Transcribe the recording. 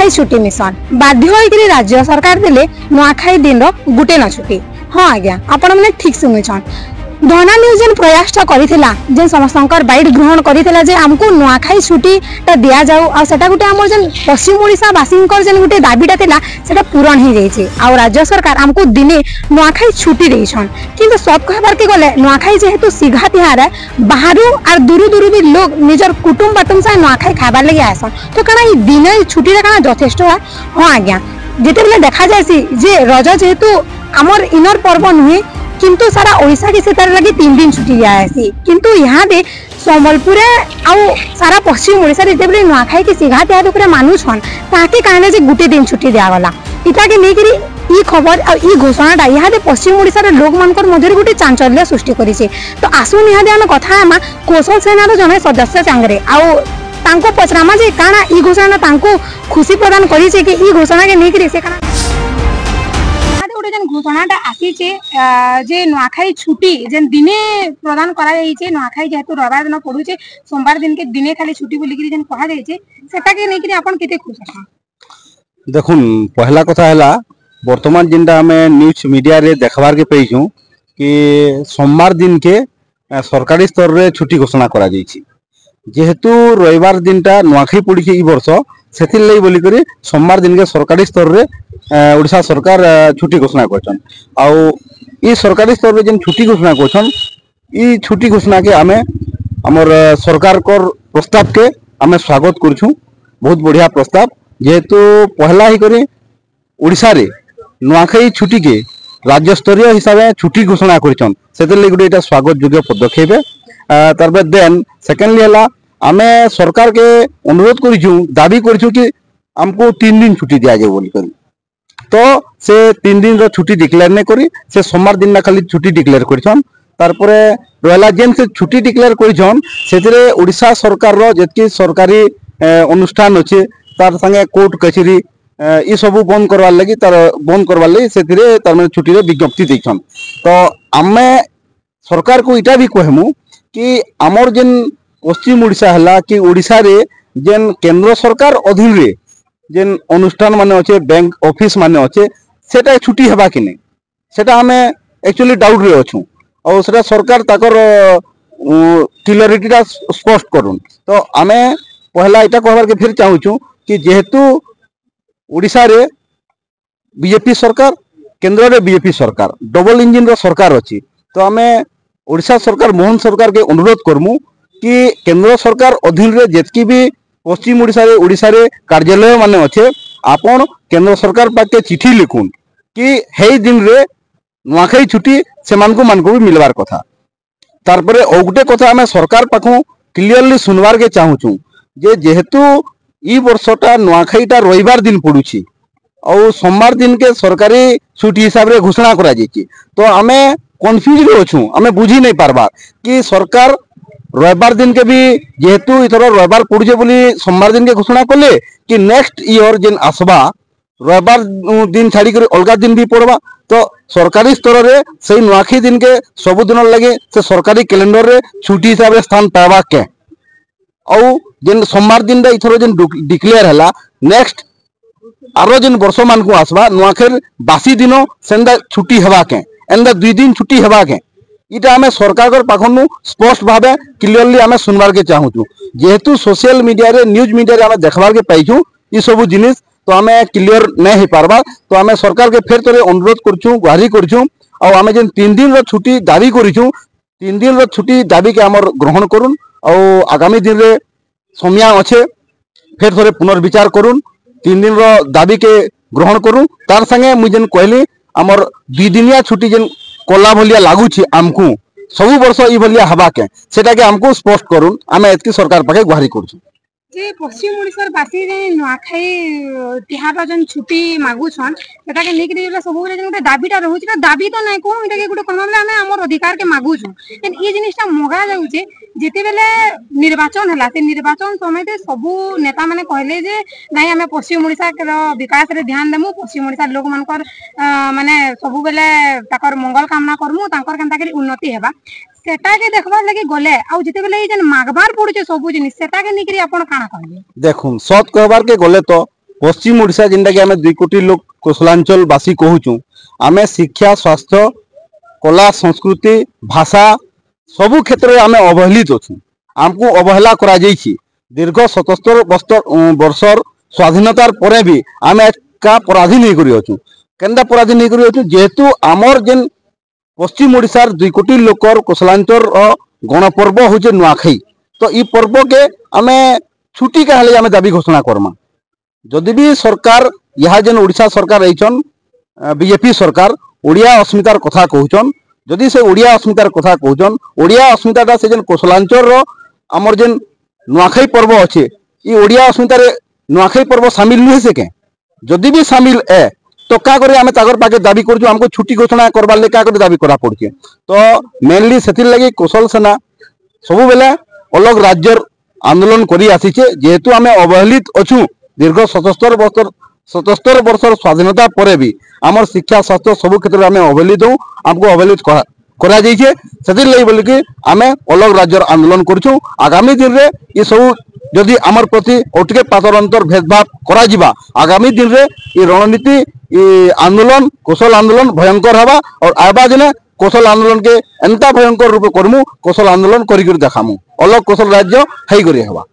नुआखाई छुट्टी मिशन बाध्य होइकरी राज्य सरकार देले नुआखाई दिन रो गुटे न छुट्टी। हाँ आज्ञा आपण मैंने ठीक सुनिछन। धना न्यूज जेन प्रयासटा करिथिला जेन समस्तंकर बाइट ग्रहण करिथिला जे हमको नुआखाई छुट्टीटा दिया जाऊ आ सेटा गुटे हमर जेन पश्चिम ओडिसा बासिंकर जेन गुटे दाबीटा थिला सेटा पूरण हो जाइछे आ राज्य सरकार हमको दिने नुआखाई छुट्टी देइछन। किंतु सब कहबार के गले नुआखाई जेहेतु सिघा तिहार बाहरु आर दूर दूर भी लोग निजर कुटुंब बाटुम सा नुआखाई खाबार लगे आसन तो काना ई दिने छुट्टीटा काना यथेष्ट है। हाँ आज्ञा जेते बेले देखा जायसी जे रज जेहेतु हमर इनर पर्व नुहे किंतु सारा ओडिशा के सेतार लगी 3 दिन छुट्टी दिया है किंतु यहाँ दे संबलपुर आउ सारा पश्चिम ओडिशा रे जेबले नुआखाई के सिघा तिहार ऊपर मानुछन ताके काने जे गुटे दिन छुट्टी दिया गला इटा के नेकरी ई खबर आ ई घोषणाटा यहाँ दे पश्चिम ओडिशा रे लोक मानकर मध्यरे गुटे चांचल्य सृष्टि करिसे। तो आसु यहाँ दे हम कथा आमा कौशल सेना जने सदस्य सांगरे आउ तांको पचरामा जे काना ई घोषणा तांको खुशी प्रदान करिसे कि ई घोषणा के नेकरी से काना घोषणाटा आसीचे जे नुआखाई छुट्टी जेन दिने प्रदान करा जाइछे नुआखाई जेहेतु रविवार दिन पड़ुचे सोमवार दिन के दिने खाली छुट्टी बोली कि जेन कहा जाइछे सेटा के नै कि आपण केते खुश छन। देखुन पहला कथा हैला वर्तमान जिनटा हमें न्यूज मीडिया रे देखबार के पेइछु कि सोमवार दिन के सरकारी स्तर रे छुट्टी घोषणा करा जाइछी जेहेतु रविवार दिनटा नुआखाई पड़ुचे ई वर्ष सेथिर लई बोली करी सोमवार दिन के सरकारी स्तर रे ओडिशा सरकार छुट्टी घोषणा करछन आउ ई सरकारी स्तर रे जेन छुट्टी घोषणा करछन ई छुट्टी घोषणा के आमे हमर सरकार कर प्रस्ताव के आमे स्वागत करछु। बहुत बढ़िया प्रस्ताव जेहेतु पहला ही करी ओडिशा रे नुआखाई छुट्टी के राज्य स्तरीय हिसाब से छुट्टी घोषणा करछन सेतिर लई गुटे एटा स्वागत योग्य पदक्षेप है। तारपे देन सेकेंडली हला आमे सरकार के अनुरोध करिछु दाबी करिछु कि हमको 3 दिन छुट्टी दिया जाए बोली करी तो से 3 दिन रो छुट्टी डिक्लेयर नहीं करी से सोमवार दिन ना खाली छुट्टी डिक्लेयर करिछन। तारपरे रहला जेन से छुट्टी डिक्लेयर करिछन सेतिरे ओडिशा सरकार रो जेतकी सरकारी अनुष्ठान अछि तार संगे कोर्ट कचेरी ई सब बंद करवार लगी तार बंद करवार लगी सेतिरे तार माने छुट्टी रे विज्ञप्ति दैछन। तो आमे सरकार को इटा भी कहमु कि हमर जेन पश्चिम ओडिशा हला कि ओडिशा रे जेन केंद्र सरकार अधीन रे जेन अनुष्ठान माने अच्छे बैंक ऑफिस माने अच्छे सेटा छुट्टी हेबा कि नहीं सेटा हमें एक्चुअली डाउट रे अछु और सेटा सरकार ताकर क्लियरिटीटा स्पष्ट करूँ। तो आमे पहला इटा कहबार के फिर चाहूँ कि जेहेतु ओडिशा रे बीजेपी सरकार केंद्र रे बीजेपी सरकार डबल इंजिन रो सरकार अछि तो आमे ओडिशा सरकार मोहन सरकार के अनुरोध करमु कि केंद्र सरकार अधीन रे जेतकी भी पश्चिम ओडिशा रे कार्यालय माने अच्छे आपण केंद्र सरकार पाके चिठी लिखुन कि हे दिन रे नुआखाई छुट्टी से मानको भी मिलवार कथा। तारपरे और गुटे कथा हमें सरकार पाखु क्लियरली सुनवार के चाहूँ जे जेहेतु ई वर्षटा नुआखाईटा रविवार दिन पड़ुछि और सोमवार दिन के सरकारी छुट्टी हिसाब रे घोषणा करा जाइछि तो आमे कन्फ्यूज रे अछु आमे बुझी नहीं पारबा कि सरकार रविवार दिन के भी जेहेतु इथर रविवार पड़ुचे बोली सोमवार दिन के घोषणा कले कि नेक्स्ट ईयर जेन आसबा रविवार दिन छाड़ी कर अलगा दिन भी पड़वा तो सरकारी स्तर रे सही नुआखाई दिन के सब दिन लगे से सरकारी कैलेंडर रे छुट्टी हिसाब रे स्थान पावा के और जेन सोमवार दिन रे इथर जेन डिक्लेयर हला नेक्स्ट आरो जेन वर्ष मान को आसबा नुआखाई बासी दिनो सेंदा छुट्टी हेबा के एंदा 2 दिन छुट्टी हेबा के इटा हमें सरकार पाखनु स्पष्ट भावे क्लियरली हमें सुनवार के चाहूँ जेहेतु सोशल मीडिया रे न्यूज मीडिया रे हमें देखबार के पाइछु ई सब जिनिस तो हमें क्लियर नहीं हो पारबा तो हमें सरकार के फिर तोरे अनुरोध करछु गुहारी करछु और हमें जेन 3 दिन रो छुट्टी दाबी करिछु 3 दिन रो छुट्टी दाबी के हमर ग्रहण करूँ और आगामी दिन रे समय अच्छे फिर थोड़े पुनर्विचार करूँ 3 दिन रो दाबी के ग्रहण करूँ तार संगे मुझे जेन कहली हमर 2 दिनिया छुट्टी जेन कोला भलिया लागुछि आमकु सब वर्ष ई भलिया हवा के सेटा के हमको स्पष्ट करूँ आमे एतकी सरकार पाके गुहारी करछु जे पश्चिम ओडिशार बासी जे नुआखाई तिहार जन छुट्टी मागुछन सेटा के लेके दिला सब बेले जन दाबीटा रहउछि त दाबी तो नै को इटा के गुटे कोनले हमें हमर अधिकार के मागुछु एन ई जिनिसटा मगा जाउछि जेते बेले निर्वाचन हला से निर्वाचन समय ते सब नेता माने कहले जे नै हमें पश्चिम ओडिशा के विकास रे ध्यान देमु पश्चिम ओडिशा लोक मानकर माने सब बेले ताकर मंगल कामना करमु ताकर केनता के उन्नति हेबा सेटा के देखबार लगी गले आउ जते बेले जन मागबार पड़ुचे सब जिनिस सेटा के निकरी आपण काना कहबे देखुन सत कहबार के गले तो पश्चिम ओडिशा जेनटा कि आम 2 कोटी लोक कोसलांचल बासी कहूँ आम शिक्षा स्वास्थ्य कला संस्कृति भाषा सबु क्षेत्र में आम अवहेलित अच्छु आमको अवहेला करा जाइछि दीर्घ 77 वर्षर स्वाधीनतार परे भी आम का पराधीन नहीं करी अच्छु केनता पराधीन नहीं करी अच्छु जेहेतु आमर जेन पश्चिम ओडिशार 2 कोटी लोकर कोसलांचल गणपर्व हूँ नुआखाई तो ई पर्व के आम छुट्टी का आम दाबी घोषणा करमा जदि भी सरकार यहाँ जेन ओडिशा सरकार रहीछन बीजेपी सरकार ओडिया अस्मितार कथा कहूछन जदि से ओडिया अस्मितार कथा कहूछन ओडिया अस्मिताटा से जेन कोसलांचल आमर जेन नुआखाई पर्व अच्छे ई ओडिया अस्मितार नुआखाई पर्व सामिल नुहे से के जदि भी सामिल है तो क्या करे आम तागर पाके दाबी कर हमको छुट्टी घोषणा करवार क्या करे दाबी करा पड़े तो मेनली से लगी कौशल सेना सब बेले अलग राज्य आंदोलन करी आसीचे जेहेतु आम अवहेलित अच्छू दीर्घ 77 वर्षर स्वाधीनता परे भी आमर शिक्षा स्वास्थ्य सब क्षेत्र में आम अवहेलित हूँ आमको अवहेलित करा जाइए से लगी बोल कि आम अलग राज्य आंदोलन करूँ आगामी दिन में ये सब जदि आमर प्रति अटके पातर अंतर भेदभाव करा जिबा आगामी दिन में ये रणनीति ये आंदोलन कौशल आंदोलन भयंकर हवा और आबा दिने कौशल आंदोलन के एंता भयंकर रूप करमु कौशल आंदोलन करी देखामु अलग कौशल राज्य है हवा।